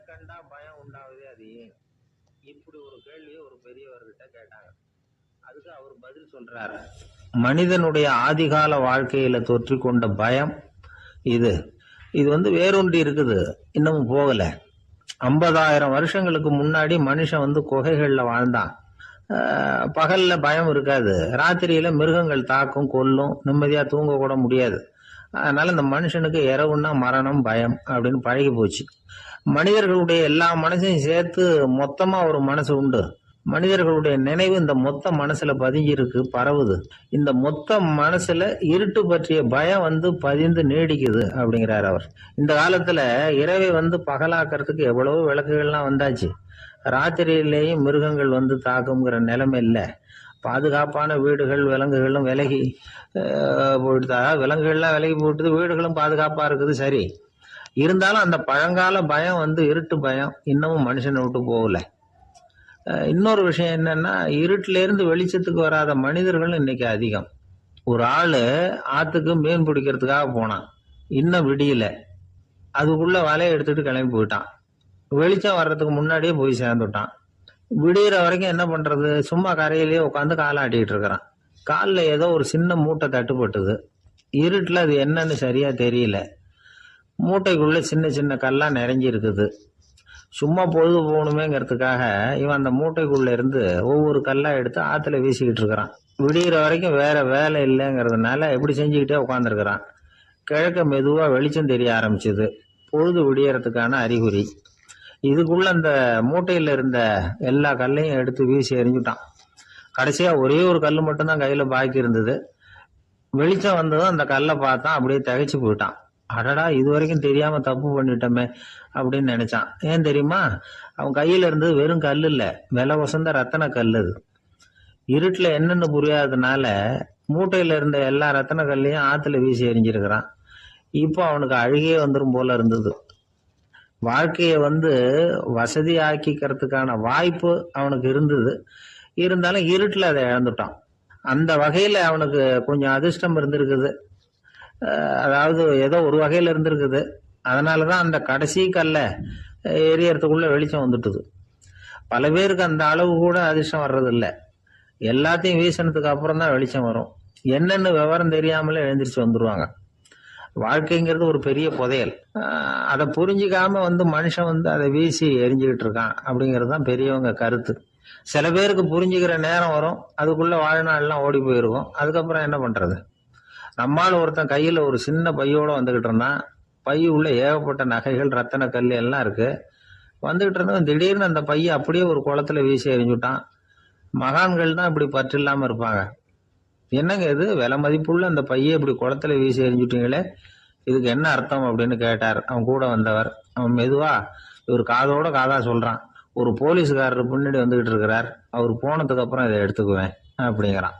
கண்டா பயம் உண்டாவதே அது ஏன்? இப்படி ஒரு கேள்வியை ஒரு பெரியவர்கிட்ட கேட்டாங்க. அதுக்கு அவர் பதில் சொல்றாரு. மனிதனுடைய ஆதிகால வாழ்க்கையில தொற்றி கொண்ட பயம் இது இது வேரூன்றி இருக்குது, இன்னமும் போகல. 50,000 வருஷங்களுக்கு முன்னாடி மனுஷன் குகைகள்ல வாழ்ந்தான். பகல்ல பயம் இருக்காது, ராத்திரியில மிருகங்கள் தாக்கும் கொல்லும், நிம்மதியா தூங்க கூட முடியாது. அதனால இந்த மனுஷனுக்கு இரவுன்னா மரணம் பயம் அப்படின்னு பழகி போச்சு. மனிதர்களுடைய எல்லா மனசையும் சேர்த்து மொத்தமா ஒரு மனசு உண்டு. மனிதர்களுடைய நினைவு இந்த மொத்த மனசுல பதிஞ்சிருக்கு, பரவுது. இந்த மொத்த மனசுல இருட்டு பற்றிய பயம் பதிந்து நீடிக்குது அப்படிங்கிறார் அவர். இந்த காலத்துல இரவை பகலாக்கிறதுக்கு எவ்வளவோ விளக்குகள்லாம் வந்தாச்சு. ராத்திரியிலேயும் மிருகங்கள் தாக்குங்கிற நிலைமை இல்லை. பாதுகாப்பான வீடுகள் விலங்குகளும் விலகி போயிட்டு, விலங்குகள்லாம் விலகி போயிட்டு, வீடுகளும் பாதுகாப்பா இருக்குது. சரி, இருந்தாலும் அந்த பழங்கால பயம் இருட்டு பயம் இன்னமும் மனுஷனை விட்டு போகல. இன்னொரு விஷயம் என்னன்னா, இருட்டுல இருந்து வெளிச்சத்துக்கு வராத மனிதர்கள் இன்னைக்கு அதிகம். ஒரு ஆளு ஆத்துக்கு மீன் பிடிக்கிறதுக்காக போனான், இன்னும் விடியல. அதுக்குள்ள வலையை எடுத்துட்டு கிளம்பி போயிட்டான். வெளிச்சம் வர்றதுக்கு முன்னாடியே போய் சேர்ந்துட்டான். விடிகிற வரைக்கும் என்ன பண்றது? சும்மா கரையிலேயே உட்காந்து காலாட்டிட்டு இருக்கிறான். காலில் ஏதோ ஒரு சின்ன மூட்டை தட்டுப்பட்டுது. இருட்டுல அது என்னன்னு சரியா தெரியல. மூட்டைக்குள்ள சின்ன சின்ன கல்லா நிறைஞ்சி இருக்குது. சும்மா பொழுது போகணுமேங்கிறதுக்காக இவன் அந்த மூட்டைக்குள்ள இருந்து ஒவ்வொரு கல்லா எடுத்து ஆத்துல வீசிக்கிட்டு இருக்கிறான். விடிகிற வரைக்கும் வேற வேலை இல்லைங்கிறதுனால எப்படி செஞ்சுக்கிட்டே உட்காந்துருக்கிறான். கிழக்க மெதுவா வெளிச்சம் தெரிய ஆரம்பிச்சுது. பொழுது விடியறதுக்கான அறிகுறி. இதுக்குள்ள அந்த மூட்டையில இருந்த எல்லா கல்லையும் எடுத்து வீசி எறிஞ்சுட்டான். கடைசியா ஒரே ஒரு கல் மட்டும்தான் கையில பாக்கி இருந்தது. வெளிச்சம் வந்ததும் அந்த கல்லை பார்த்தான், அப்படியே திகைச்சு போயிட்டான். அடடா, இது வரைக்கும் தெரியாம தப்பு பண்ணிட்டோமே அப்படின்னு நினைச்சான். ஏன் தெரியுமா? அவன் கையில இருந்தது வெறும் கல் இல்ல, விலை வசந்த ரத்தன கல். அது இருட்டுல என்னன்னு புரியாததுனால மூட்டையில இருந்த எல்லா ரத்தன கல்லையும் ஆத்துல வீசி எறிஞ்சிருக்கிறான். இப்போ அவனுக்கு அழுகையே வந்துடும் போல இருந்தது. வாழ்க்கையை வசதி ஆக்கிக்கிறதுக்கான வாய்ப்பு அவனுக்கு இருந்தது. இருந்தாலும் இருட்டுல அதை இழந்துட்டான். அந்த வகையில அவனுக்கு கொஞ்சம் அதிர்ஷ்டம் இருந்திருக்குது. அதாவது ஏதோ ஒரு வகையில இருந்திருக்குது. அதனாலதான் அந்த கடைசி கல்ல எரியறதுக்குள்ள வெளிச்சம் வந்துட்டுது. பல பேருக்கு அந்த அளவு கூட அதிர்ஷ்டம் வர்றது இல்லை. எல்லாத்தையும் வீசினதுக்கு அப்புறம் தான் வெளிச்சம் வரும். என்னன்னு விவரம் தெரியாமலே எழுந்திரிச்சு வந்துருவாங்க. வாழ்க்கைங்கிறது ஒரு பெரிய புதையல். அதை புரிஞ்சிக்காம மனுஷன் அதை வீசி எரிஞ்சுக்கிட்டு இருக்கான் அப்படிங்கிறது தான் பெரியவங்க கருத்து. சில பேருக்கு புரிஞ்சுக்கிற நேரம் வரும், அதுக்குள்ள வாழ்நாள்லாம் ஓடி போயிருக்கும். அதுக்கப்புறம் என்ன பண்றது? நம்மால் ஒருத்தன் கையில ஒரு சின்ன பையோட வந்துகிட்டு இருந்தான். பைய உள்ள ஏகப்பட்ட நகைகள், ரத்தன கல் எல்லாம் இருக்கு. வந்துகிட்டு இருந்தவன் திடீர்னு அந்த பைய அப்படியே ஒரு குளத்துல வீசி எறிஞ்சுட்டான். மகான்கள் தான் இப்படி பற்று இல்லாம இருப்பாங்க. என்னங்க இது, விலை மதிப்புள்ள அந்த பைய இப்படி குளத்துல வீசி எறிஞ்சுட்டீங்களே, இதுக்கு என்ன அர்த்தம் அப்படின்னு கேட்டார் அவன் கூட வந்தவர். அவன் மெதுவா இவர் காதோட காதா சொல்றான். ஒரு போலீஸ்காரர் பின்னாடி வந்துகிட்டு இருக்கிறார், அவர் போனதுக்கு அப்புறம் இதை எடுத்துக்குவேன் அப்படிங்கிறான்.